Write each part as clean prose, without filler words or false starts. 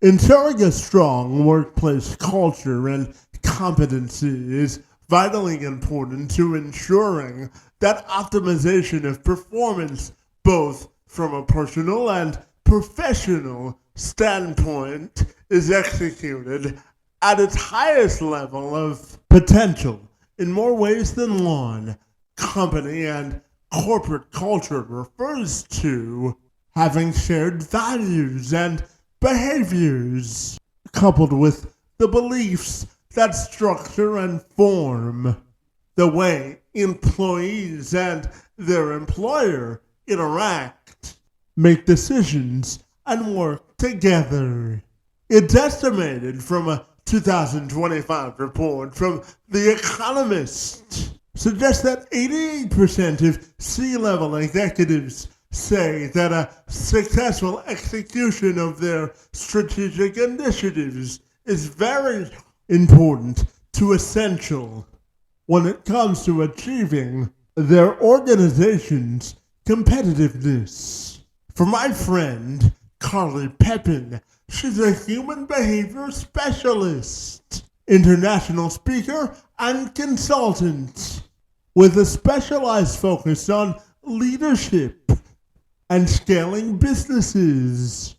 Ensuring a strong workplace culture and competency is vitally important to ensuring that optimization of performance, both from a personal and professional standpoint, is executed at its highest level of potential in more ways than one. Company and corporate culture refers to having shared values and behaviors, coupled with the beliefs that structure and form the way employees and their employer interact, make decisions, and work together. It's estimated from a 2025 report from The Economist suggests that 88% of C-level executives say that a successful execution of their strategic initiatives is very important to essential when it comes to achieving their organization's competitiveness. For my friend, Carly Pepin, she's a human behavior specialist, international speaker, and consultant with a specialized focus on leadership and scaling businesses,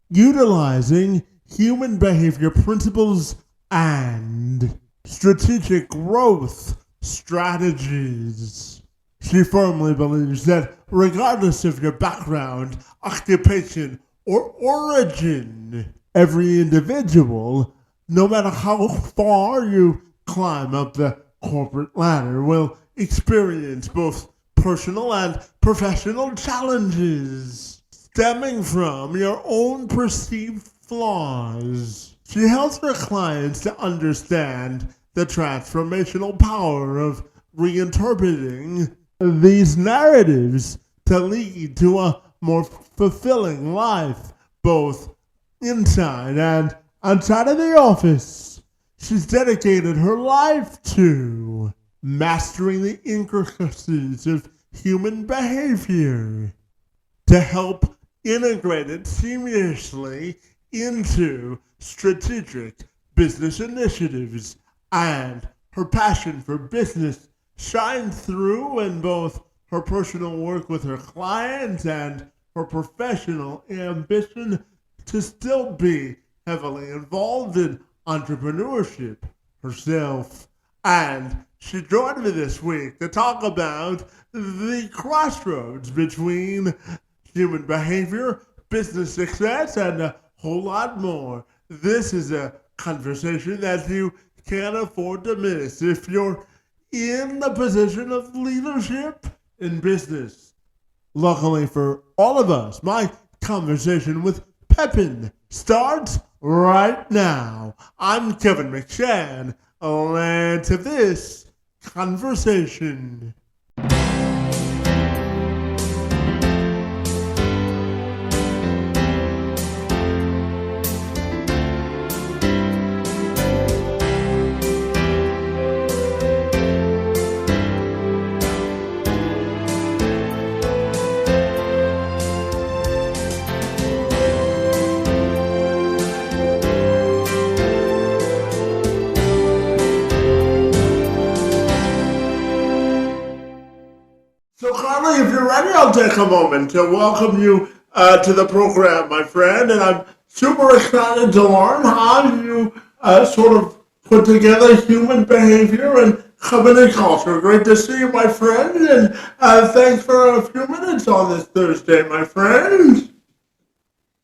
utilizing human behavior principles and strategic growth strategies. She firmly believes that regardless of your background, occupation, or origin, every individual, no matter how far you climb up the corporate ladder, will experience both personal and professional challenges stemming from your own perceived flaws. She helps her clients to understand the transformational power of reinterpreting these narratives to lead to a more fulfilling life, both inside and outside of the office. She's dedicated her life to mastering the intricacies of human behavior to help integrate it seamlessly into strategic business initiatives, and her passion for business shines through in both her personal work with her clients and her professional ambition to still be heavily involved in entrepreneurship herself. And she joined me this week to talk about the crossroads between human behavior, business success, and a whole lot more. This is a conversation that you can't afford to miss if you're in the position of leadership in business. Luckily for all of us, my conversation with Pepin starts right now. I'm Kevin McShann. Let's have this conversation. If you're ready, I'll take a moment to welcome you to the program, my friend. And I'm super excited to learn how you sort of put together human behavior and company culture. Great to see you, my friend. And thanks for a few minutes on this Thursday, my friend.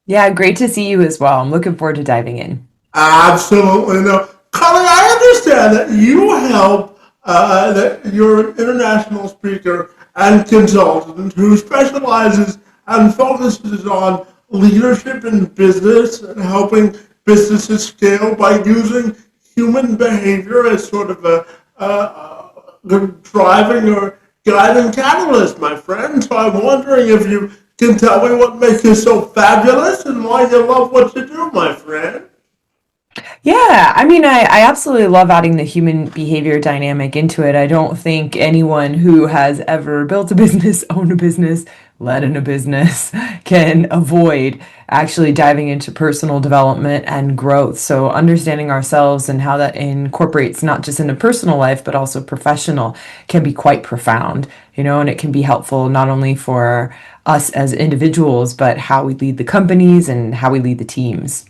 Yeah, great to see you as well. I'm looking forward to diving in. Absolutely. No, Colin, I understand that you help, that you're an international speaker and consultant who specializes and focuses on leadership in business and helping businesses scale by using human behavior as sort of a driving or guiding catalyst, my friend. So I'm wondering if you can tell me what makes you so fabulous and why you love what you do, my friend. Yeah, I mean, I absolutely love adding the human behavior dynamic into it. I don't think anyone who has ever built a business, owned a business, led in a business can avoid actually diving into personal development and growth. So understanding ourselves and how that incorporates not just into personal life, but also professional can be quite profound, and it can be helpful not only for us as individuals, but how we lead the companies and how we lead the teams.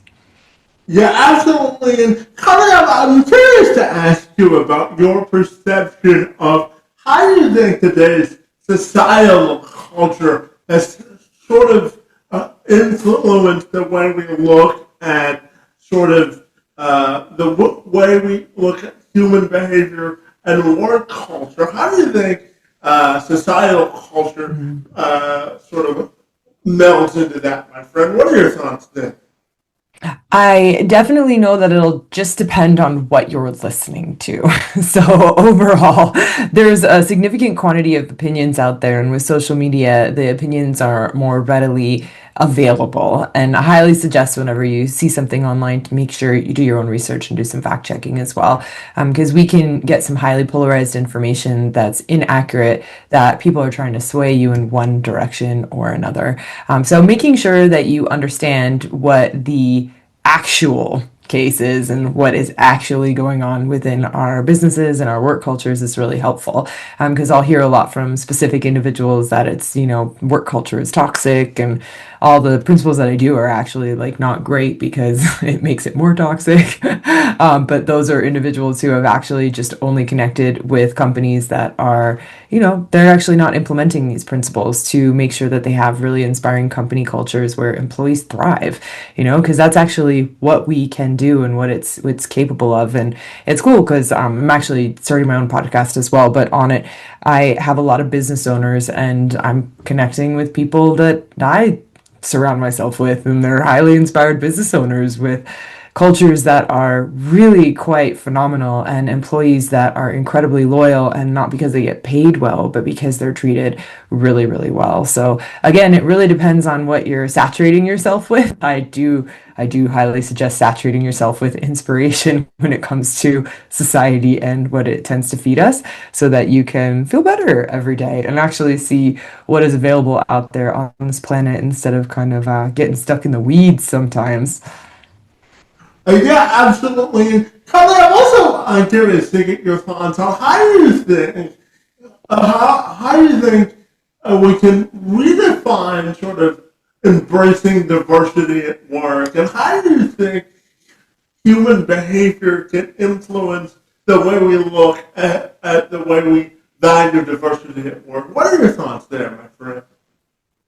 Yeah, absolutely. And coming up, I'm curious to ask you about your perception of how you think today's societal culture has sort of influenced the way we look at sort of way we look at human behavior and work culture. How do you think societal culture Mhm. sort of melds into that, my friend? What are your thoughts there? I definitely know that it'll just depend on what you're listening to. So, overall, there's a significant quantity of opinions out there, and with social media, the opinions are more readily available. And I highly suggest whenever you see something online to make sure you do your own research and do some fact checking as well, because we can get some highly polarized information that's inaccurate, that people are trying to sway you in one direction or another. So, making sure that you understand what the actual cases and what is actually going on within our businesses and our work cultures is really helpful, because I'll hear a lot from specific individuals that it's, work culture is toxic and all the principles that I do are actually like not great because it makes it more toxic. But those are individuals who have actually just only connected with companies that are, they're actually not implementing these principles to make sure that they have really inspiring company cultures where employees thrive, because that's actually what we can do and what it's capable of. And it's cool because I'm actually starting my own podcast as well, but on it, I have a lot of business owners and I'm connecting with people that I surround myself with, and they're highly inspired business owners with cultures that are really quite phenomenal and employees that are incredibly loyal, and not because they get paid well, but because they're treated really, really well. So again, it really depends on what you're saturating yourself with. I do highly suggest saturating yourself with inspiration when it comes to society and what it tends to feed us, so that you can feel better every day and actually see what is available out there on this planet instead of kind of getting stuck in the weeds sometimes. Yeah, absolutely. Carly, I'm also curious to get your thoughts on how do you think we can redefine sort of embracing diversity at work, and how do you think human behavior can influence the way we look at the way we value diversity at work? What are your thoughts there, my friend?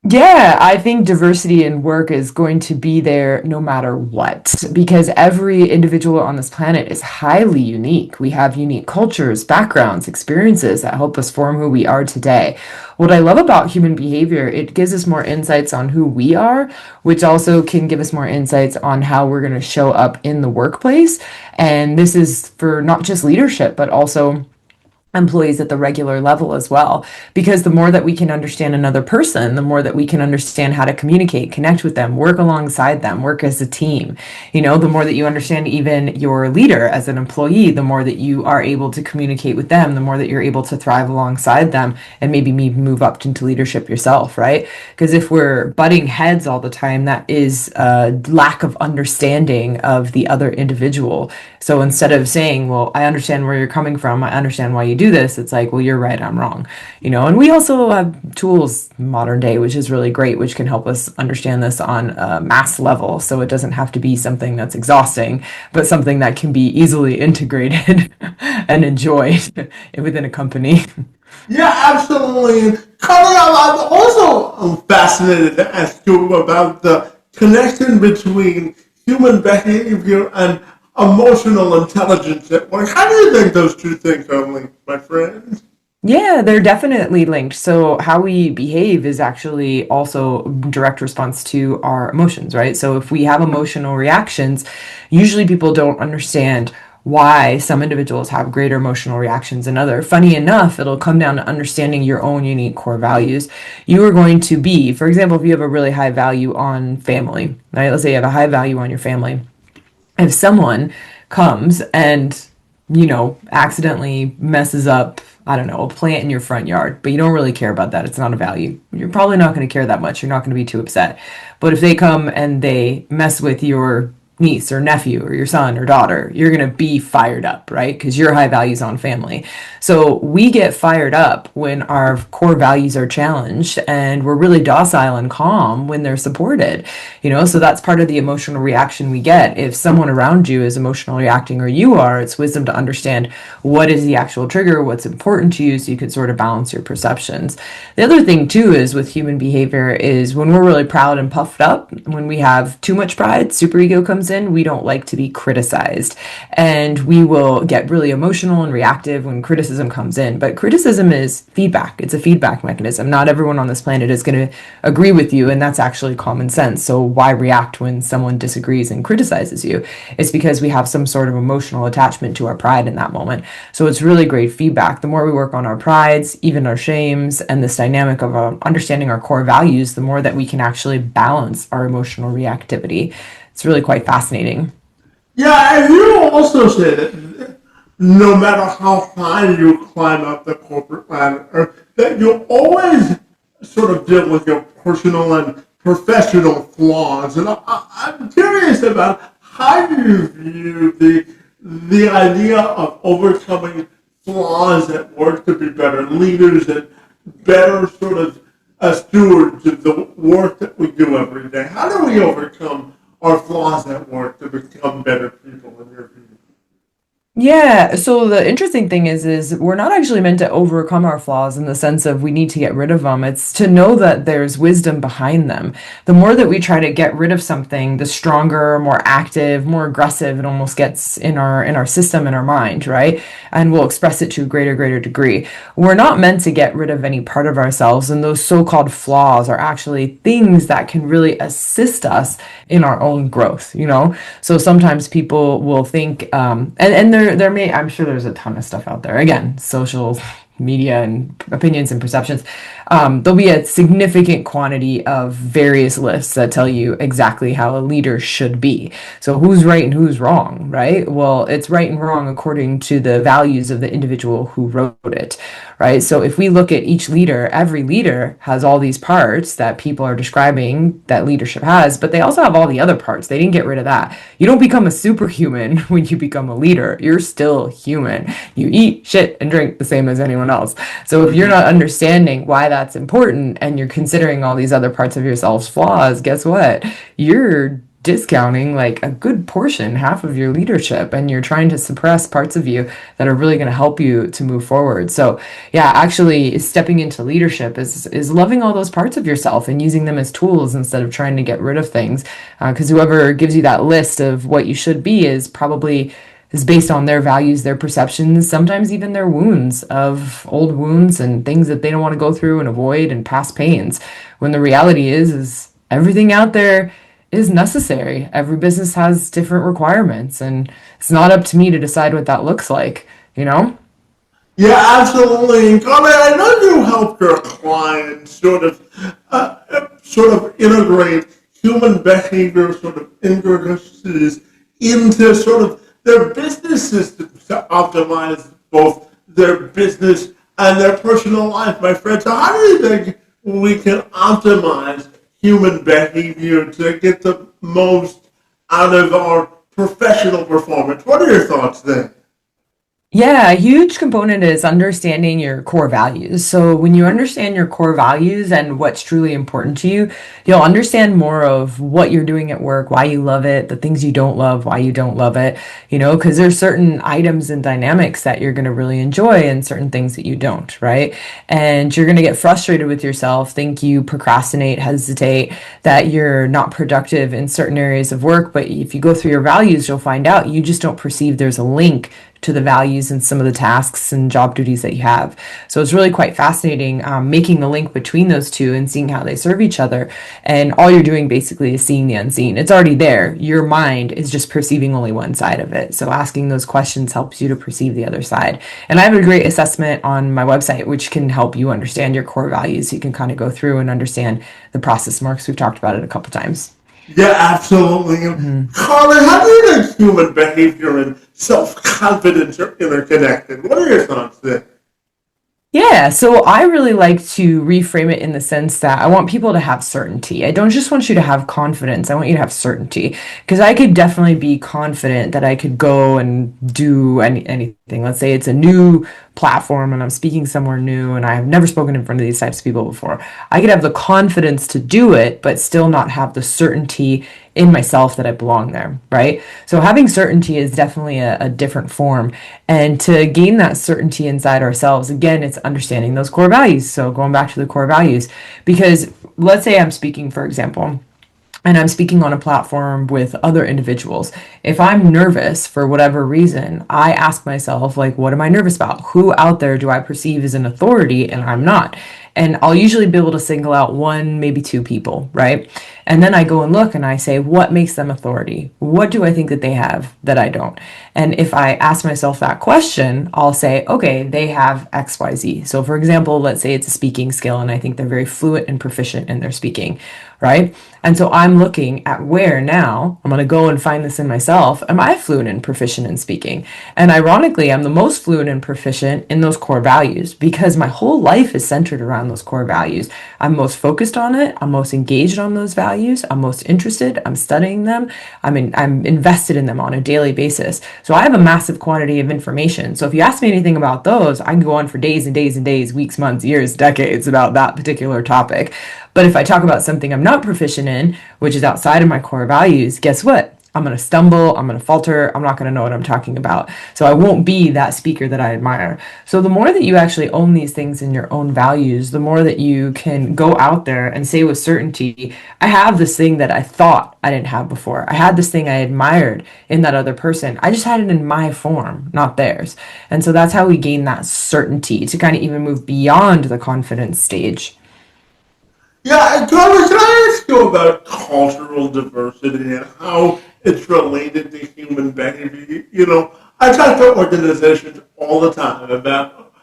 Yeah, I think diversity in work is going to be there no matter what, because every individual on this planet is highly unique. We have unique cultures, backgrounds, experiences that help us form who we are today. What I love about human behavior, it gives us more insights on who we are, which also can give us more insights on how we're going to show up in the workplace. And this is for not just leadership, but also employees at the regular level as well, because the more that we can understand another person, the more that we can understand how to communicate, connect with them, work alongside them, work as a team. The more that you understand even your leader as an employee, the more that you are able to communicate with them, the more that you're able to thrive alongside them and maybe move up into leadership yourself, right? Because if we're butting heads all the time, that is a lack of understanding of the other individual. So instead of saying, well, I understand where you're coming from, I understand why you do this, it's like, well, you're right, I'm wrong. And we also have tools modern day, which is really great, which can help us understand this on a mass level. So it doesn't have to be something that's exhausting, but something that can be easily integrated and enjoyed within a company. Yeah, absolutely. Carly, I'm also fascinated to ask you about the connection between human behavior and emotional intelligence at work. How do you think those two things are linked, my friend? Yeah, they're definitely linked. So how we behave is actually also direct response to our emotions, right? So if we have emotional reactions, usually people don't understand why some individuals have greater emotional reactions than other. Funny enough, it'll come down to understanding your own unique core values. You are going to be, for example, if you have a really high value on family, right? Let's say you have a high value on your family. If someone comes and accidentally messes up I don't know, a plant in your front yard, but you don't really care about that. It's not a value. You're probably not going to care that much. You're not going to be too upset. But if they come and they mess with your niece or nephew or your son or daughter, you're going to be fired up, right? Because your high values on family. So we get fired up when our core values are challenged, and we're really docile and calm when they're supported, so that's part of the emotional reaction we get. If someone around you is emotionally reacting or you are, it's wisdom to understand what is the actual trigger, what's important to you, so you can sort of balance your perceptions. The other thing too is with human behavior is when we're really proud and puffed up, when we have too much pride, superego comes in, we don't like to be criticized. And we will get really emotional and reactive when criticism comes in. But criticism is feedback. It's a feedback mechanism. Not everyone on this planet is going to agree with you, and that's actually common sense. So why react when someone disagrees and criticizes you? It's because we have some sort of emotional attachment to our pride in that moment. So it's really great feedback. The more we work on our prides, even our shames, and this dynamic of understanding our core values, the more that we can actually balance our emotional reactivity. It's really quite fascinating. Yeah, and you also say that no matter how high you climb up the corporate ladder, that you always sort of deal with your personal and professional flaws. And I'm curious about how you view the idea of overcoming flaws at work to be better leaders and better sort of stewards of the work that we do every day. How do we overcome our flaws at work to become better people in your view? Yeah, so the interesting thing is we're not actually meant to overcome our flaws in the sense of we need to get rid of them. It's to know that there's wisdom behind them. The more that we try to get rid of something, the stronger, more active, more aggressive it almost gets in our system, in our mind, right? And we'll express it to a greater degree. We're not meant to get rid of any part of ourselves, and those so-called flaws are actually things that can really assist us in our own growth. So sometimes people will think, and there may, I'm sure there's a ton of stuff out there. Again, social media and opinions and perceptions. There'll be a significant quantity of various lists that tell you exactly how a leader should be. So who's right and who's wrong, right? Well, it's right and wrong according to the values of the individual who wrote it, right? So if we look at each leader, every leader has all these parts that people are describing that leadership has, but they also have all the other parts. They didn't get rid of that. You don't become a superhuman when you become a leader. You're still human. You eat, shit, and drink the same as anyone else. So if you're not understanding why that's important and you're considering all these other parts of yourself's flaws, guess what? You're discounting like a good portion, half of your leadership, and you're trying to suppress parts of you that are really going to help you to move forward. So yeah, actually stepping into leadership is loving all those parts of yourself and using them as tools instead of trying to get rid of things, because whoever gives you that list of what you should be is based on their values, their perceptions, sometimes even their wounds, of old wounds and things that they don't want to go through and avoid, and past pains. When the reality is everything out there is necessary. Every business has different requirements, and it's not up to me to decide what that looks like. Yeah, absolutely. And Carmen, I know you help your clients sort of integrate human behavior sort of intricacies into sort of their business systems to optimize both their business and their personal life, my friend. So how do you think we can optimize human behavior to get the most out of our professional performance? What are your thoughts there? Yeah, a huge component is understanding your core values. So when you understand your core values and what's truly important to you, you'll understand more of what you're doing at work, why you love it, the things you don't love, why you don't love it, because there's certain items and dynamics that you're going to really enjoy and certain things that you don't, right? And you're going to get frustrated with yourself, think you procrastinate, hesitate, that you're not productive in certain areas of work. But if you go through your values, you'll find out you just don't perceive there's a link to the values and some of the tasks and job duties that you have. So it's really quite fascinating, making the link between those two and seeing how they serve each other. And all you're doing basically is seeing the unseen. It's already there. Your mind is just perceiving only one side of it. So asking those questions helps you to perceive the other side. And I have a great assessment on my website, which can help you understand your core values. So you can kind of go through and understand the process marks. We've talked about it a couple times. Yeah, absolutely. Mhm. Colin, how do you think human behavior and self-confidence are interconnected? What are your thoughts there? Yeah, so I really like to reframe it in the sense that I want people to have certainty. I don't just want you to have confidence. I want you to have certainty because I could definitely be confident that I could go and do anything. Let's say it's a new platform and I'm speaking somewhere new and I have never spoken in front of these types of people before. I could have the confidence to do it, but still not have the certainty in myself that I belong there, right? So having certainty is definitely a different form. And to gain that certainty inside ourselves, again, it's understanding those core values. So going back to the core values, because let's say I'm speaking, for example, and I'm speaking on a platform with other individuals. If I'm nervous for whatever reason, I ask myself, like, what am I nervous about? Who out there do I perceive as an authority and I'm not? And I'll usually be able to single out one, maybe two people, right? And then I go and look and I say, what makes them authority? What do I think that they have that I don't? And if I ask myself that question, I'll say, okay, they have XYZ. So, for example, let's say it's a speaking skill and I think they're very fluent and proficient in their speaking, right? And so I'm looking at where now I'm going to go and find this in myself. Am I fluent and proficient in speaking? And ironically, I'm the most fluent and proficient in those core values because my whole life is centered around those core values. I'm most focused on it. I'm most engaged on those values. I'm most interested. I'm studying them. I'm invested in them on a daily basis. So I have a massive quantity of information. So if you ask me anything about those, I can go on for days and days and days, weeks, months, years, decades about that particular topic. But if I talk about something I'm not proficient in, which is outside of my core values, guess what? I'm going to stumble, I'm going to falter, I'm not going to know what I'm talking about. So I won't be that speaker that I admire. So the more that you actually own these things in your own values, the more that you can go out there and say with certainty, I have this thing that I thought I didn't have before. I had this thing I admired in that other person. I just had it in my form, not theirs. And so that's how we gain that certainty to kind of even move beyond the confidence stage. Yeah, and Thomas, can I ask you about cultural diversity and how it's related to human behavior? I talk to organizations all the time about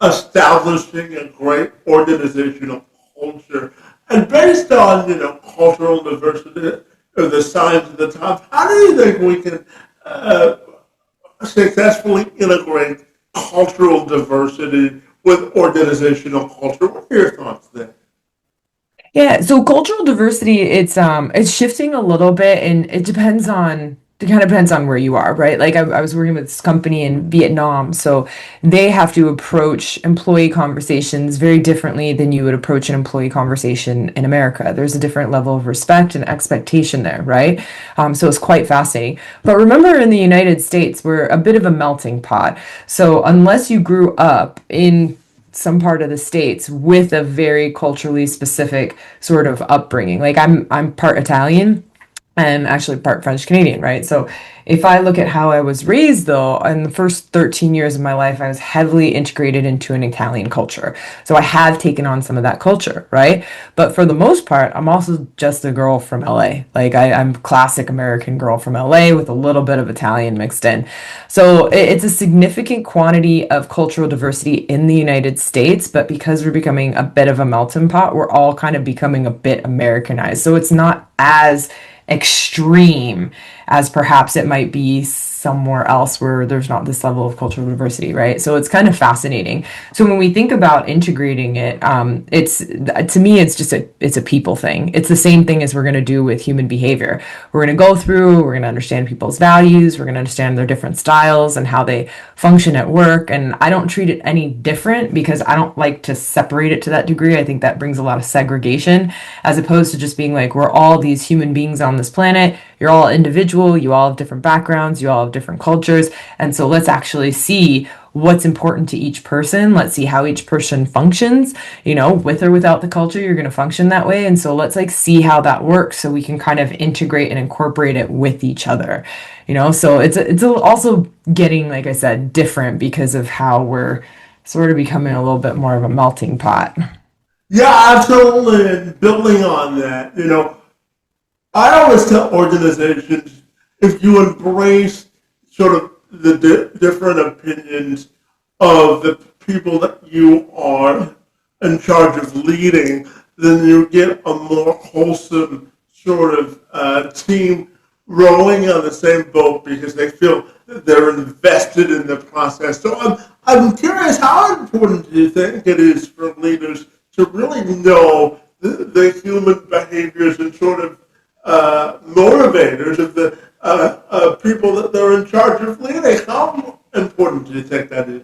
establishing a great organizational culture. And based on, cultural diversity of the signs of the times, how do you think we can uh, successfully integrate cultural diversity with organizational culture? What are your thoughts there? Yeah, so cultural diversity, it's shifting a little bit and it kind of depends on where you are, right? Like I was working with this company in Vietnam, so they have to approach employee conversations very differently than you would approach an employee conversation in America. There's a different level of respect and expectation there, right? So it's quite fascinating. But remember, in the United States, we're a bit of a melting pot. So unless you grew up in some part of the states with a very culturally specific sort of upbringing. Like I'm part Italian and actually part French Canadian, right? So if I look at how I was raised though, in the first 13 years of my life, I was heavily integrated into an Italian culture. So I have taken on some of that culture, right? But for the most part, I'm also just a girl from LA. Like I'm classic American girl from LA with a little bit of Italian mixed in. So it's a significant quantity of cultural diversity in the United States, but because we're becoming a bit of a melting pot, we're all kind of becoming a bit Americanized. So it's not as extreme as perhaps it might be somewhere else where there's not this level of cultural diversity, right? So it's kind of fascinating. So when we think about integrating it, it's to me, it's a people thing. It's the same thing as we're going to do with human behavior. We're going to go through, we're going to understand people's values, we're going to understand their different styles and how they function at work. And I don't treat it any different because I don't like to separate it to that degree. I think that brings a lot of segregation as opposed to just being like, we're all these human beings on this planet. You're all individual, you all have different backgrounds, you all have different cultures. And so let's actually see what's important to each person. Let's see how each person functions, with or without the culture, you're going to function that way. And so let's like see how that works so we can kind of integrate and incorporate it with each other, so it's also getting, like I said, different because of how we're sort of becoming a little bit more of a melting pot. Yeah, absolutely. And building on that, I always tell organizations if you embrace sort of the different opinions of the people that you are in charge of leading, then you get a more wholesome sort of team rowing on the same boat because they feel that they're invested in the process. So I'm curious, how important do you think it is for leaders to really know the human behaviors and sort of motivators of the people that they're in charge of leading? How important do you think that is?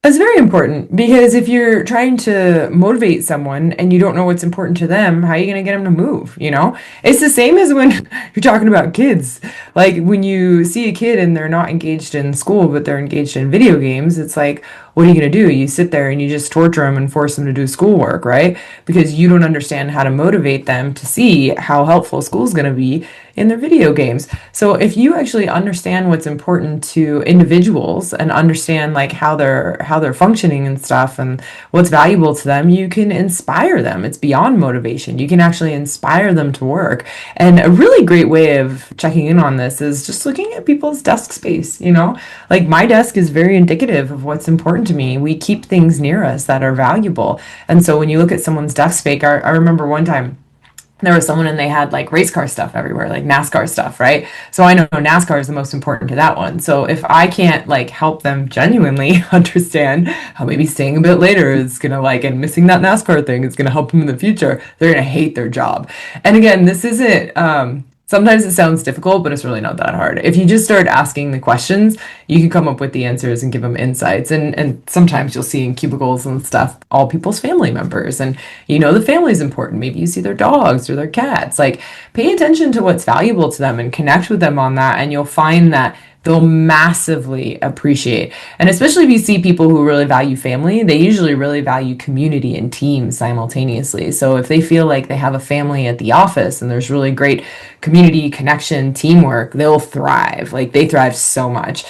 It's very important because if you're trying to motivate someone and you don't know what's important to them, how are you going to get them to move? You know, it's the same as when you're talking about kids. Like when you see a kid and they're not engaged in school, but they're engaged in video games, it's like, what are you going to do? You sit there and you just torture them and force them to do schoolwork, right? Because you don't understand how to motivate them to see how helpful school's going to be in their video games. So if you actually understand what's important to individuals and understand like how they're functioning and stuff and what's valuable to them, you can inspire them. It's beyond motivation. You can actually inspire them to work. And a really great way of checking in on this is just looking at people's desk space, you know? Like my desk is very indicative of what's important to me. We keep things near us that are valuable. And so when you look at someone's desk space, I remember one time there was someone and they had like race car stuff everywhere, like NASCAR stuff, right? So I know NASCAR is the most important to that one. So if I can't like help them genuinely understand how maybe staying a bit later is gonna like and missing that NASCAR thing is gonna help them in the future, they're gonna hate their job. And again, this isn't sometimes it sounds difficult, but it's really not that hard. If you just start asking the questions, you can come up with the answers and give them insights. And sometimes you'll see in cubicles and stuff all people's family members. And you know the family's important. Maybe you see their dogs or their cats. Like pay attention to what's valuable to them and connect with them on that. And you'll find that they'll massively appreciate. And especially if you see people who really value family, they usually really value community and teams simultaneously. So if they feel like they have a family at the office and there's really great community, connection, teamwork, they'll thrive. Like they thrive so much.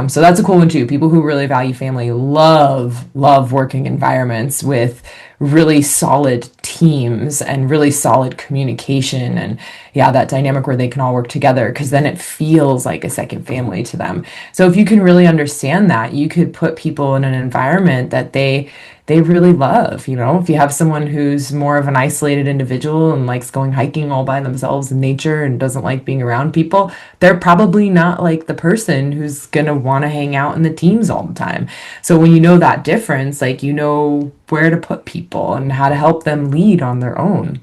So that's a cool one too. People who really value family love working environments with really solid teams and really solid communication and yeah, that dynamic where they can all work together because then it feels like a second family to them. So if you can really understand that, you could put people in an environment that they really love. You know, if you have someone who's more of an isolated individual and likes going hiking all by themselves in nature and doesn't like being around people, they're probably not like the person who's gonna want to hang out in the teams all the time. So when you know that difference, like you know where to put people and how to help them lead on their own.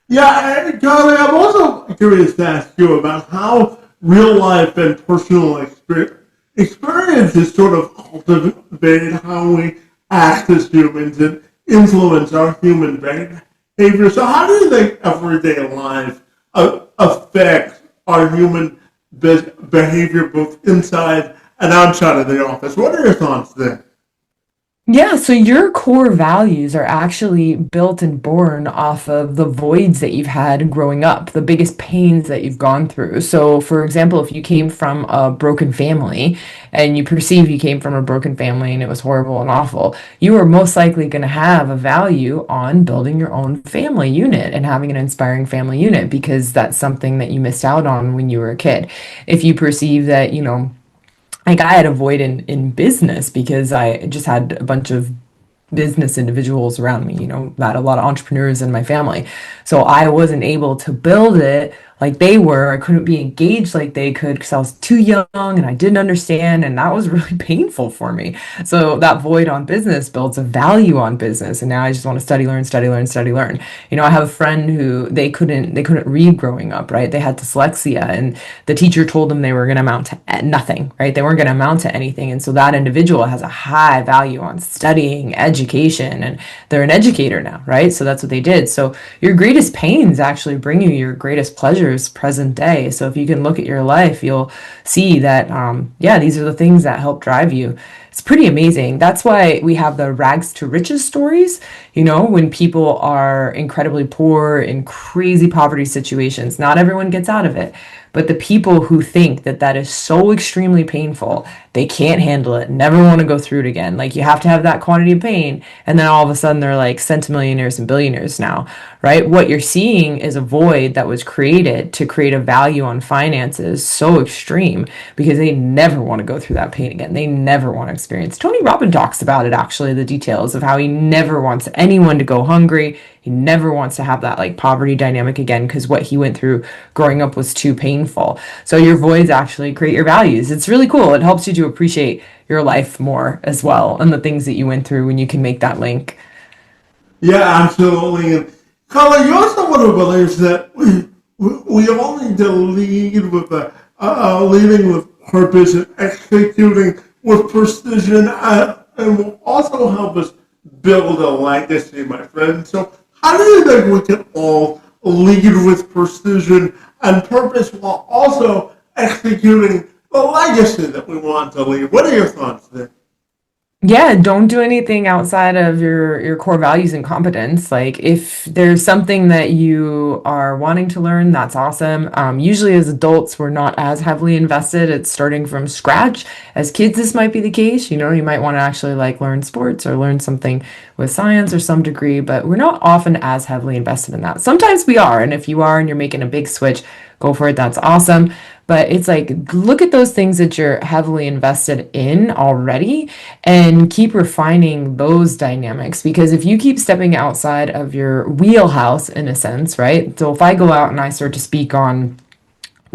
Yeah, and Charlie, I'm also curious to ask you about how real life and personal experiences sort of cultivate how we act as humans and influence our human behavior. So, how do you think everyday life affects our human behavior both inside and outside of the office? What are your thoughts there? Yeah, so your core values are actually built and born off of the voids that you've had growing up, the biggest pains that you've gone through. So, for example, if you came from a broken family and you perceive you came from a broken family and it was horrible and awful, you are most likely going to have a value on building your own family unit and having an inspiring family unit because that's something that you missed out on when you were a kid. If you perceive that, you know, like I had a void in business because I just had a bunch of business individuals around me, you know, I had a lot of entrepreneurs in my family. So I wasn't able to build it like they were. I couldn't be engaged like they could because I was too young and I didn't understand. And that was really painful for me. So that void on business builds a value on business. And now I just want to study, learn, study, learn, study, learn. You know, I have a friend who they couldn't read growing up, right? They had dyslexia and the teacher told them they were going to amount to nothing, right? They weren't going to amount to anything. And so that individual has a high value on studying, education, and they're an educator now, right? So that's what they did. So your greatest pains actually bring you your greatest pleasures present day. So if you can look at your life, you'll see that, yeah, these are the things that help drive you. It's pretty amazing. That's why we have the rags to riches stories. You know, when people are incredibly poor in crazy poverty situations, not everyone gets out of it. But the people who think that that is so extremely painful, they can't handle it, never want to go through it again. Like you have to have that quantity of pain. And then all of a sudden they're like centimillionaires and billionaires now, right? What you're seeing is a void that was created to create a value on finances so extreme because they never want to go through that pain again. They never want to experience. Tony Robbins talks about it actually, the details of how he never wants anyone to go hungry. He He never wants to have that like poverty dynamic again because what he went through growing up was too painful. So your voids actually create your values. It's really cool. It helps you to appreciate your life more as well and the things that you went through when you can make that link. Yeah, absolutely. And Carla, you're someone who believes that we all need to lead with leading with purpose and executing with precision, and will also help us build a legacy, my friend. So, how do you think we can all lead with precision and purpose while also executing the legacy that we want to leave? What are your thoughts there? Yeah, don't do anything outside of your core values and competence. Like if there's something that you are wanting to learn, that's awesome. Usually as adults, we're not as heavily invested. It's starting from scratch. As kids, this might be the case. You know, you might want to actually like learn sports or learn something with science or some degree, but we're not often as heavily invested in that. Sometimes we are, and if you are and you're making a big switch, go for it. That's awesome. But it's like, look at those things that you're heavily invested in already and keep refining those dynamics. Because if you keep stepping outside of your wheelhouse, in a sense, right? So if I go out and I start to speak on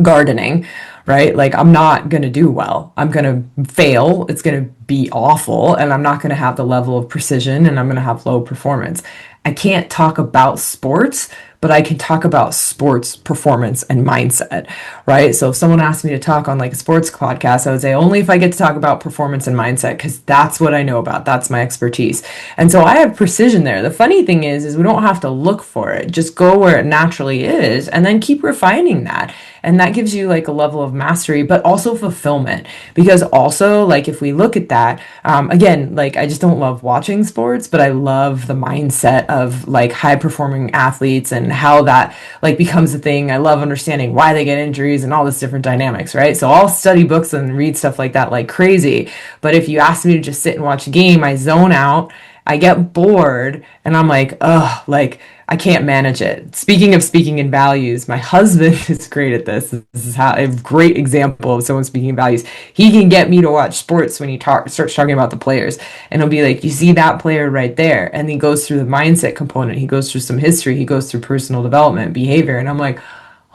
gardening, right? Like I'm not going to do well. I'm going to fail. It's going to be awful. And I'm not going to have the level of precision and I'm going to have low performance. I can't talk about sports, but I can talk about sports performance and mindset, right? So if someone asked me to talk on like a sports podcast, I would say only if I get to talk about performance and mindset because that's what I know about. That's my expertise. And so I have precision there. The funny thing is we don't have to look for it. Just go where it naturally is and then keep refining that. And that gives you like a level of mastery, but also fulfillment. Because also, like, if we look at that, again, like, I just don't love watching sports, but I love the mindset of like high performing athletes and how that like becomes a thing. I love understanding why they get injuries and all this different dynamics, right? So I'll study books and read stuff like that like crazy. But if you ask me to just sit and watch a game, I zone out. I get bored and I'm like, ugh, like I can't manage it. Speaking of speaking in values, my husband is great at this. This is how a great example of someone speaking in values. He can get me to watch sports when he starts talking about the players, and he'll be like, "You see that player right there?" And he goes through the mindset component. He goes through some history. He goes through personal development, behavior, and I'm like,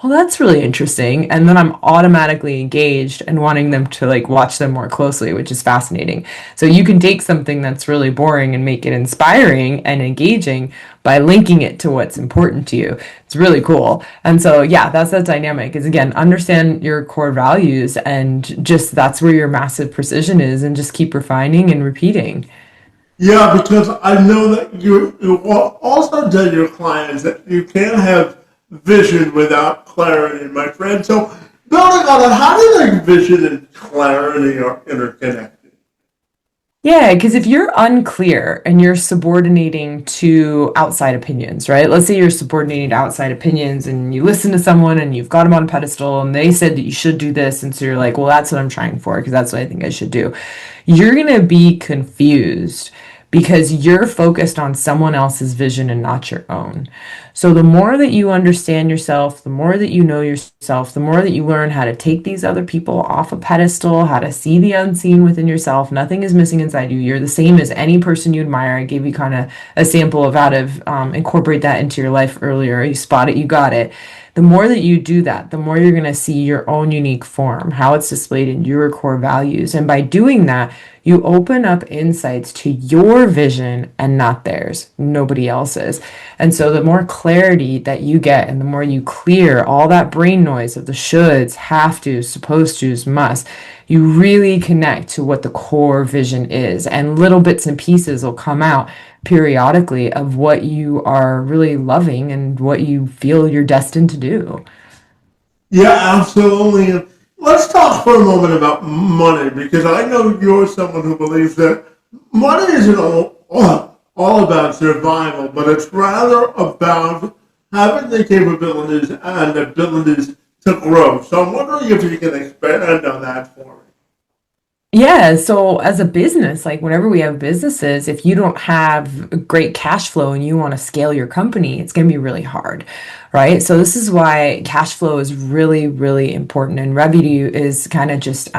well, that's really interesting. And then I'm automatically engaged and wanting them to like watch them more closely, which is fascinating. So you can take something that's really boring and make it inspiring and engaging by linking it to what's important to you. It's really cool. And so, yeah, that's that dynamic is again, understand your core values and just that's where your massive precision is and just keep refining and repeating. Yeah, because I know that you also tell your clients that you can't have vision without clarity, my friend. So, building on that, how do you think vision and clarity are interconnected? Yeah, because if you're unclear and you're subordinating to outside opinions, right? Let's say you're subordinating to outside opinions and you listen to someone and you've got them on a pedestal and they said that you should do this. And so you're like, well, that's what I'm trying for because that's what I think I should do. You're going to be confused because you're focused on someone else's vision and not your own. So the more that you understand yourself, the more that you know yourself, the more that you learn how to take these other people off a pedestal, how to see the unseen within yourself. Nothing is missing inside you. You're the same as any person you admire. I gave you kind of a sample of how to incorporate that into your life earlier. You spot it, you got it. The more that you do that, the more you're going to see your own unique form, how it's displayed in your core values. And by doing that, you open up insights to your vision and not theirs, nobody else's. And so the more clarity that you get and the more you clear all that brain noise of the shoulds, have to, supposed to's, must, you really connect to what the core vision is. And little bits and pieces will come out periodically of what you are really loving and what you feel you're destined to do. Yeah, absolutely. And let's talk for a moment about money because I know you're someone who believes that money isn't all about survival, but it's rather about having the capabilities and abilities to grow. So I'm wondering if you can expand on that for me. Yeah, so as a business, like whenever we have businesses, if you don't have great cash flow and you want to scale your company, it's going to be really hard, right? So this is why cash flow is really, really important, and revenue is kind of just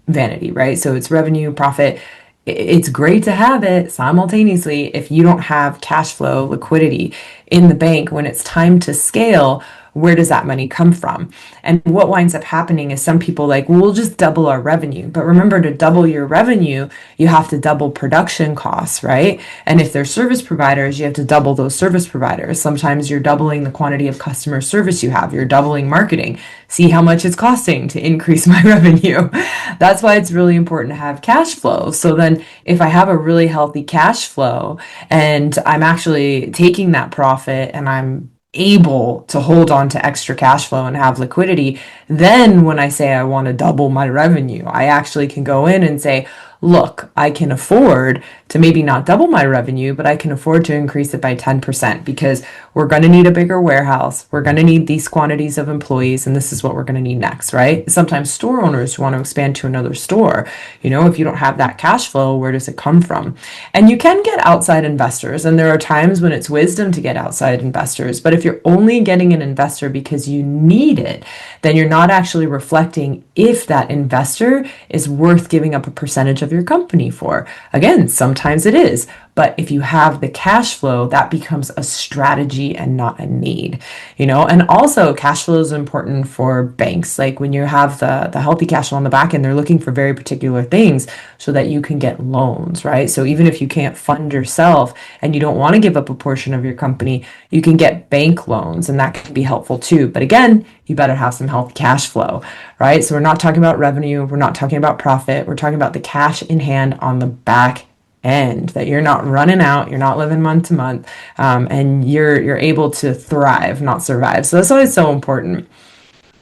vanity, right? So it's revenue, profit. it's great to have it simultaneously. If you don't have cash flow liquidity in the bank when it's time to scale, where does that money come from? And what winds up happening is some people like, well, we'll just double our revenue. But remember, to double your revenue, you have to double production costs, right? And if they're service providers, you have to double those service providers. Sometimes you're doubling the quantity of customer service you have, you're doubling marketing. See how much it's costing to increase my revenue. That's why it's really important to have cash flow. So then, if I have a really healthy cash flow and I'm actually taking that profit and I'm able to hold on to extra cash flow and have liquidity, then when I say I want to double my revenue, I actually can go in and say, look, I can afford to maybe not double my revenue, but I can afford to increase it by 10% because we're going to need a bigger warehouse. We're going to need these quantities of employees, and this is what we're going to need next, right? Sometimes store owners want to expand to another store. If you don't have that cash flow, where does it come from? And you can get outside investors, and there are times when it's wisdom to get outside investors. But if you're only getting an investor because you need it, then you're not actually reflecting if that investor is worth giving up a percentage of your company for. Again, sometimes it is, but if you have the cash flow, that becomes a strategy and not a need. And also cash flow is important for banks. Like when you have the healthy cash flow on the back end, they're looking for very particular things so that you can get loans, right? So even if you can't fund yourself and you don't want to give up a portion of your company, you can get bank loans, and that can be helpful too. But again, you better have some healthy cash flow, right? So we're not talking about revenue, we're not talking about profit, we're talking about the cash in hand on the back end, that you're not running out, you're not living month to month, and you're able to thrive, not survive. So that's why it's so important.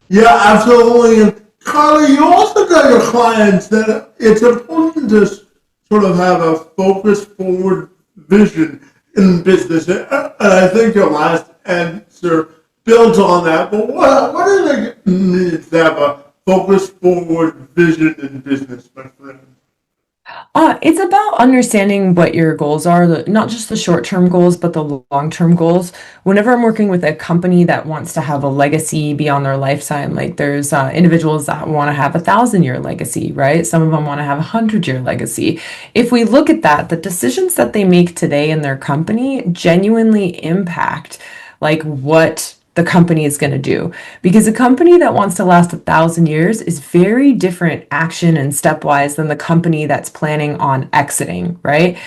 Yeah, absolutely. And Carly, you also tell your clients that it's important to sort of have a focus forward vision in business. And I think your last answer builds on that. But what do they mean to have a focus forward vision in business, my friend? It's about understanding what your goals are, not just the short-term goals, but the long-term goals. Whenever I'm working with a company that wants to have a legacy beyond their lifetime, like there's individuals that want to have 1,000-year legacy, right? Some of them want to have 100-year legacy. If we look at that, the decisions that they make today in their company genuinely impact like what the company is going to do, because a company that wants to last 1,000 years is very different action and stepwise than the company that's planning on exiting, right?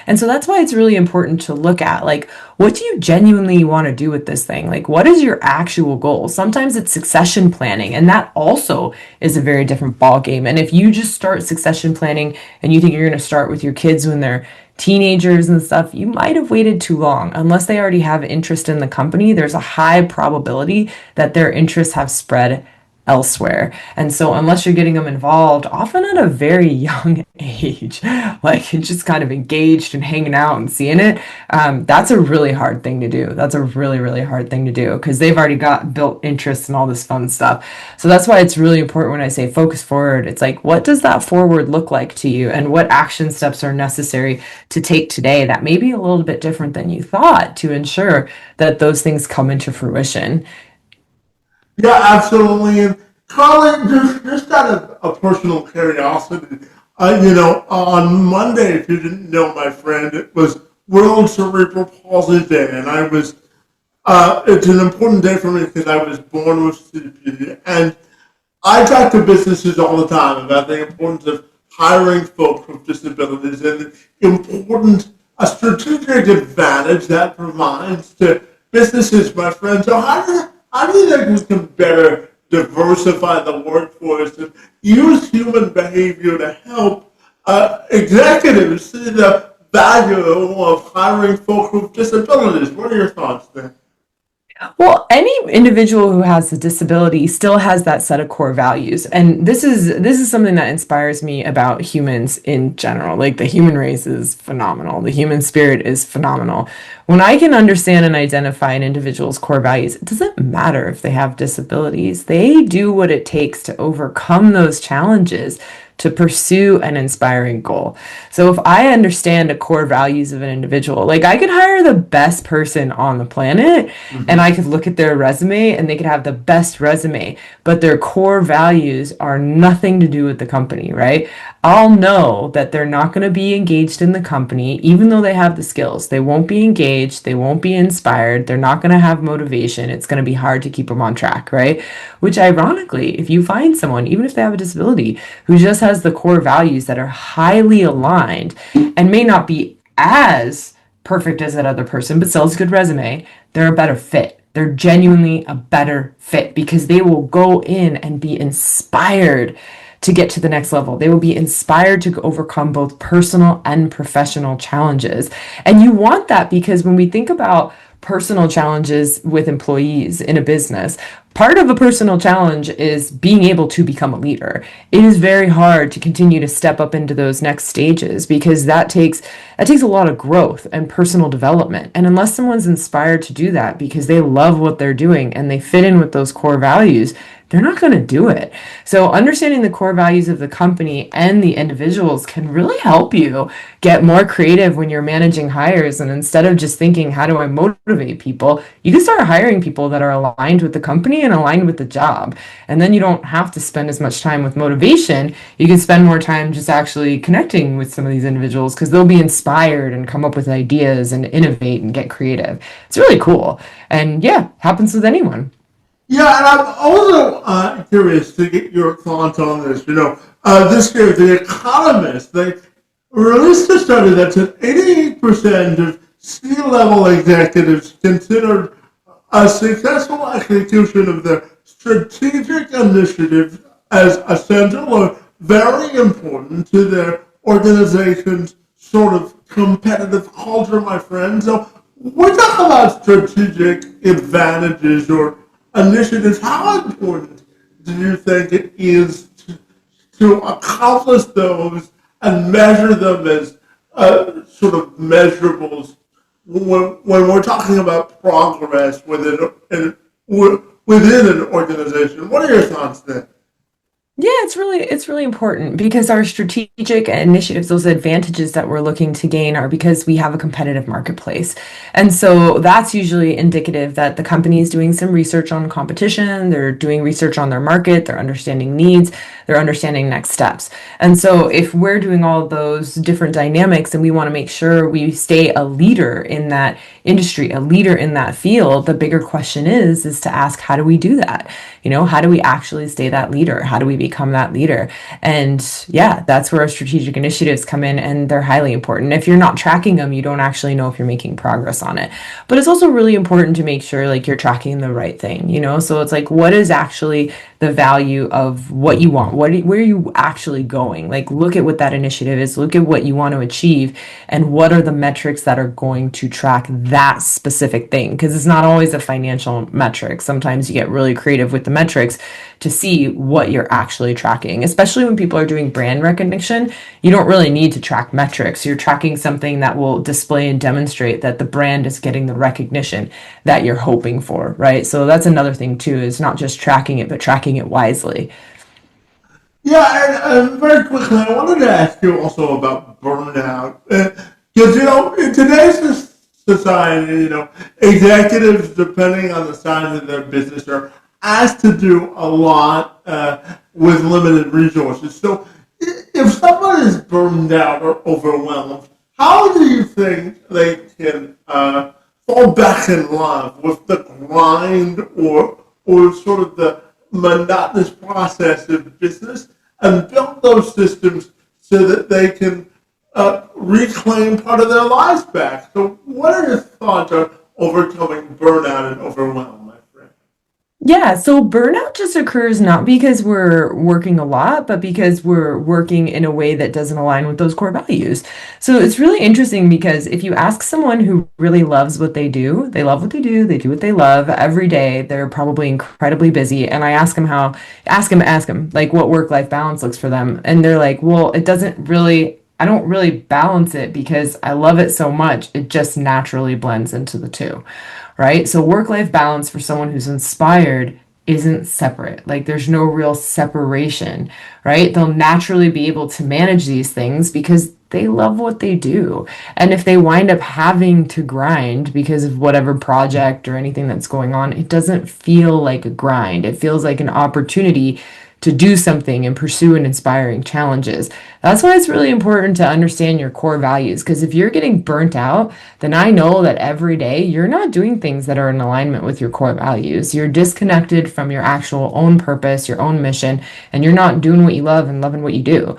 And so that's why it's really important to look at like, what do you genuinely want to do with this thing? Like, what is your actual goal? Sometimes it's succession planning, and that also is a very different ball game. And if you just start succession planning and you think you're going to start with your kids when they're teenagers and stuff, you might have waited too long. Unless they already have interest in the company, there's a high probability that their interests have spread elsewhere. And so, unless you're getting them involved, often at a very young age, like just kind of engaged and hanging out and seeing it, that's a really hard thing to do. That's a really, really hard thing to do because they've already got built interests and all this fun stuff. So, that's why it's really important when I say focus forward. It's like, what does that forward look like to you? And what action steps are necessary to take today that may be a little bit different than you thought to ensure that those things come into fruition? Yeah, absolutely. And Colin, just out of a personal curiosity, on Monday, if you didn't know, my friend, it was World Cerebral Palsy Day, and it's an important day for me because I was born with CP, and I talk to businesses all the time about the importance of hiring folks with disabilities and the a strategic advantage that provides to businesses, my friend. So how do you think we can better diversify the workforce and use human behavior to help executives see the value of hiring folks with disabilities? What are your thoughts there? Well, any individual who has a disability still has that set of core values. And this is something that inspires me about humans in general. Like the human race is phenomenal. The human spirit is phenomenal. When I can understand and identify an individual's core values, it doesn't matter if they have disabilities. They do what it takes to overcome those challenges to pursue an inspiring goal. So if I understand the core values of an individual, like I could hire the best person on the planet and I could look at their resume and they could have the best resume, but their core values are nothing to do with the company, right? I'll know that they're not going to be engaged in the company, even though they have the skills. They won't be engaged. They won't be inspired. They're not going to have motivation. It's going to be hard to keep them on track, right? Which, ironically, if you find someone, even if they have a disability, who just has the core values that are highly aligned and may not be as perfect as that other person, but still has a good resume, they're a better fit. They're genuinely a better fit because they will go in and be inspired to get to the next level. They will be inspired to overcome both personal and professional challenges. And you want that because when we think about personal challenges with employees in a business, part of a personal challenge is being able to become a leader. It is very hard to continue to step up into those next stages because that takes a lot of growth and personal development. And unless someone's inspired to do that because they love what they're doing and they fit in with those core values, they're not going to do it. So understanding the core values of the company and the individuals can really help you get more creative when you're managing hires. And instead of just thinking, how do I motivate people? You can start hiring people that are aligned with the company and aligned with the job. And then you don't have to spend as much time with motivation. You can spend more time just actually connecting with some of these individuals because they'll be inspired and come up with ideas and innovate and get creative. It's really cool. And yeah, happens with anyone. Yeah, and I'm also curious to get your thoughts on this. This year, The Economist, they released a study that said 88% of C-level executives considered a successful execution of their strategic initiatives as essential or very important to their organization's sort of competitive culture, my friend. So we talk about strategic advantages or initiatives. How important do you think it is to accomplish those and measure them as sort of measurables when we're talking about progress within an organization? What are your thoughts there? Yeah, it's really important because our strategic initiatives, those advantages that we're looking to gain are because we have a competitive marketplace. And so that's usually indicative that the company is doing some research on competition, they're doing research on their market, they're understanding needs, they're understanding next steps. And so if we're doing all those different dynamics and we want to make sure we stay a leader in that industry, a leader in that field, the bigger question is to ask, how do we do that? How do we actually stay that leader? How do we become that leader? And yeah, that's where our strategic initiatives come in and they're highly important. If you're not tracking them, you don't actually know if you're making progress on it. But it's also really important to make sure like you're tracking the right thing. So it's like, what is actually the value of what you want? Where are you actually going? Like, look at what that initiative is, look at what you want to achieve, and what are the metrics that are going to track that specific thing? Because it's not always a financial metric. Sometimes you get really creative with the metrics to see what you're actually tracking, especially when people are doing brand recognition. You don't really need to track metrics. You're tracking something that will display and demonstrate that the brand is getting the recognition that you're hoping for, right? So that's another thing too, is not just tracking it, but tracking it wisely. Yeah, and very quickly, I wanted to ask you also about burnout. Because, in today's society, executives, depending on the size of their business, are asked to do a lot with limited resources. So if someone is burned out or overwhelmed, how do you think they can fall back in love with the grind or sort of the monotonous process of business and build those systems so that they can reclaim part of their lives back? So what are your thoughts on overcoming burnout and overwhelm, my friend? Yeah, so burnout just occurs not because we're working a lot, but because we're working in a way that doesn't align with those core values. So it's really interesting because if you ask someone who really loves what they love what they do what they love every day, they're probably incredibly busy. And I ask them like what work-life balance looks for them. And they're like, well, it doesn't really I don't really balance it because I love it so much. It just naturally blends into the two, right? So work-life balance for someone who's inspired isn't separate. Like there's no real separation, right? They'll naturally be able to manage these things because they love what they do. And if they wind up having to grind because of whatever project or anything that's going on, it doesn't feel like a grind. It feels like an opportunity to do something and pursue an inspiring challenges. That's why it's really important to understand your core values. Because if you're getting burnt out, then I know that every day you're not doing things that are in alignment with your core values. You're disconnected from your actual own purpose, your own mission, and you're not doing what you love and loving what you do.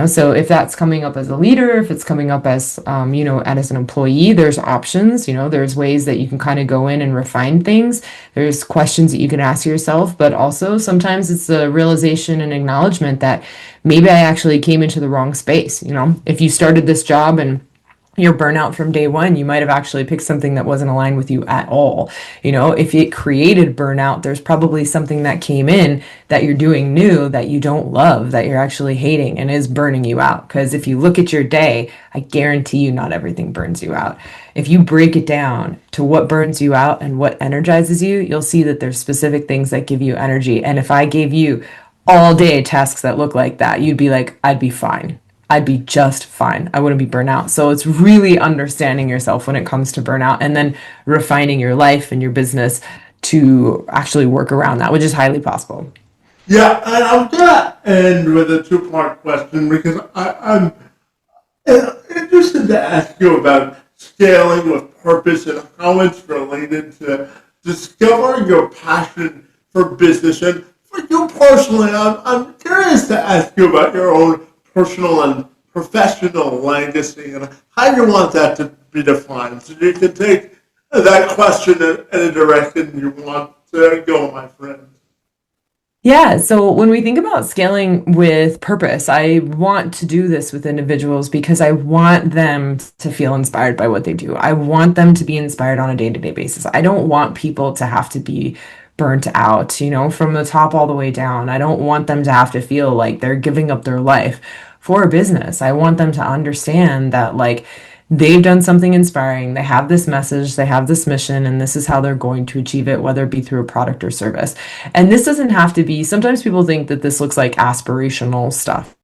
So if that's coming up as a leader, if it's coming up as, as an employee, there's options. There's ways that you can kind of go in and refine things. There's questions that you can ask yourself, but also sometimes it's the realization and acknowledgement that maybe I actually came into the wrong space. If you started this job and you're burnout from day one, you might have actually picked something that wasn't aligned with you at all. If it created burnout, there's probably something that came in that you're doing new that you don't love, that you're actually hating and is burning you out. Because if you look at your day, I guarantee you not everything burns you out. If you break it down to what burns you out and what energizes you, you'll see that there's specific things that give you energy. And if I gave you all day tasks that look like that, you'd be like, I'd be fine. I'd be just fine. I wouldn't be burnout. So it's really understanding yourself when it comes to burnout and then refining your life and your business to actually work around that, which is highly possible. Yeah, and I'm gonna end with a two-part question because I'm interested to ask you about scaling with purpose and how it's related to discovering your passion for business. And for you personally, I'm curious to ask you about your own personal and professional legacy and how you want that to be defined. So you can take that question in a direction you want to go, my friend. Yeah, so when we think about scaling with purpose, I want to do this with individuals because I want them to feel inspired by what they do. I want them to be inspired on a day-to-day basis. I don't want people to have to be burnt out, from the top all the way down. I don't want them to have to feel like they're giving up their life for a business. I want them to understand that, like, they've done something inspiring. They have this message, they have this mission, and this is how they're going to achieve it, whether it be through a product or service. And this doesn't have to be, sometimes people think that this looks like aspirational stuff.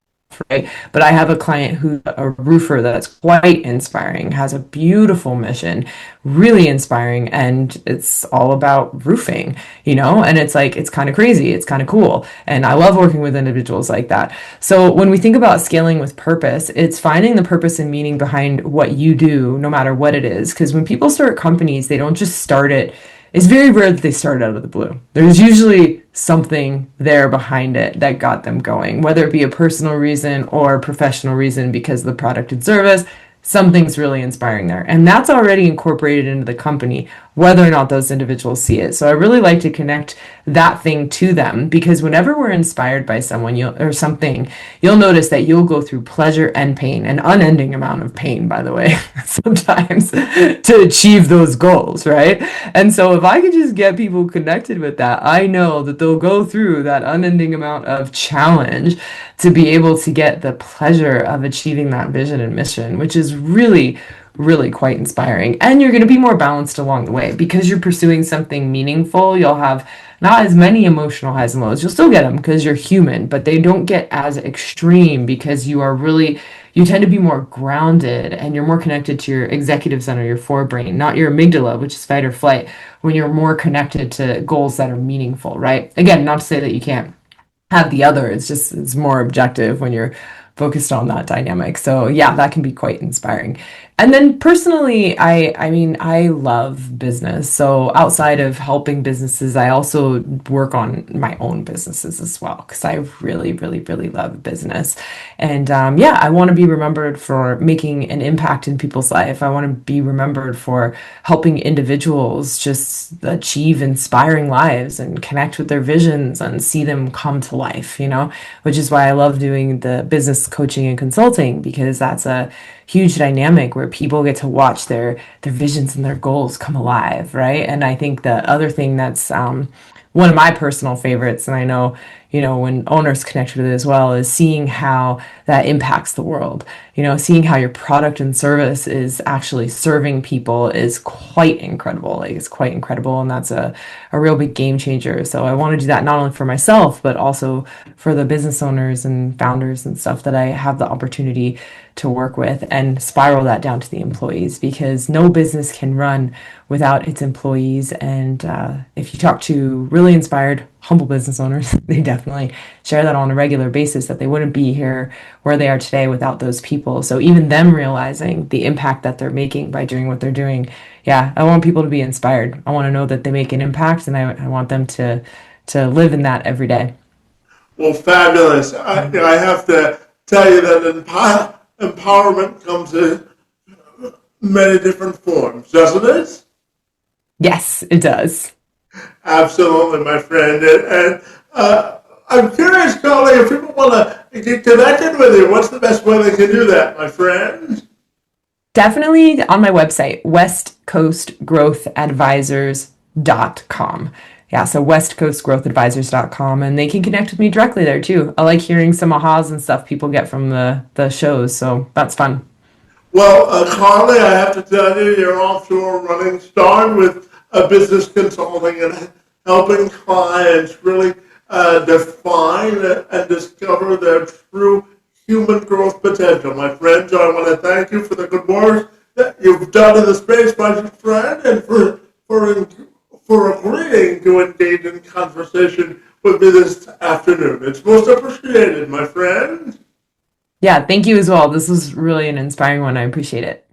Right. But I have a client who's a roofer that's quite inspiring, has a beautiful mission, really inspiring, and it's all about roofing, and it's like, it's kind of crazy, it's kind of cool. And I love working with individuals like that. So when we think about scaling with purpose, it's finding the purpose and meaning behind what you do, no matter what it is. Because when people start companies, they don't just start it. It's very rare that they start out of the blue. There's usually something there behind it that got them going, whether it be a personal reason or a professional reason because of the product and service. Something's really inspiring there. And that's already incorporated into the company, whether or not those individuals see it. So I really like to connect that thing to them because whenever we're inspired by someone or something, you'll notice that you'll go through pleasure and pain, an unending amount of pain, by the way, sometimes to achieve those goals, right? And so if I could just get people connected with that, I know that they'll go through that unending amount of challenge to be able to get the pleasure of achieving that vision and mission, which is really, really quite inspiring. And you're going to be more balanced along the way because you're pursuing something meaningful. You'll have not as many emotional highs and lows. You'll still get them because you're human, but they don't get as extreme because you tend to be more grounded and you're more connected to your executive center, your forebrain, not your amygdala, which is fight or flight, when you're more connected to goals that are meaningful, right? Again, not to say that you can't have the other. It's more objective when you're focused on that dynamic. So yeah, that can be quite inspiring. And then personally, I mean, I love business. So outside of helping businesses, I also work on my own businesses as well because I really, really, really love business. And yeah, I want to be remembered for making an impact in people's life. I want to be remembered for helping individuals just achieve inspiring lives and connect with their visions and see them come to life, which is why I love doing the business coaching and consulting because that's a huge dynamic where people get to watch their visions and their goals come alive, right? And I think the other thing that's one of my personal favorites, and I know when owners connect with it as well, is seeing how that impacts the world. Seeing how your product and service is actually serving people is quite incredible. Like, it's quite incredible, and that's a real big game changer. So I want to do that not only for myself, but also for the business owners and founders and stuff that I have the opportunity to work with, and spiral that down to the employees, because no business can run without its employees. And if you talk to really inspired, humble business owners, they definitely share that on a regular basis, that they wouldn't be here where they are today without those people. So even them realizing the impact that they're making by doing what they're doing, yeah, I want people to be inspired. I want to know that they make an impact, and I want them to live in that every day. Well, fabulous. I have to tell you that empowerment comes in many different forms, doesn't it? Yes, it does. Absolutely, my friend. And I'm curious, Carly, if people want to get connected with you, what's the best way they can do that, my friend? Definitely on my website, westcoastgrowthadvisors.com. Yeah, so westcoastgrowthadvisors.com, and they can connect with me directly there too. I like hearing some ahas and stuff people get from the shows, so that's fun. Well, Carly, I have to tell you, you're off to a running start with business consulting and helping clients really define and discover their true human growth potential. My friends, I want to thank you for the good work that you've done in the space, my friend, and for agreeing to engage in conversation with me this afternoon. It's most appreciated, my friend. Yeah, thank you as well. This was really an inspiring one. I appreciate it.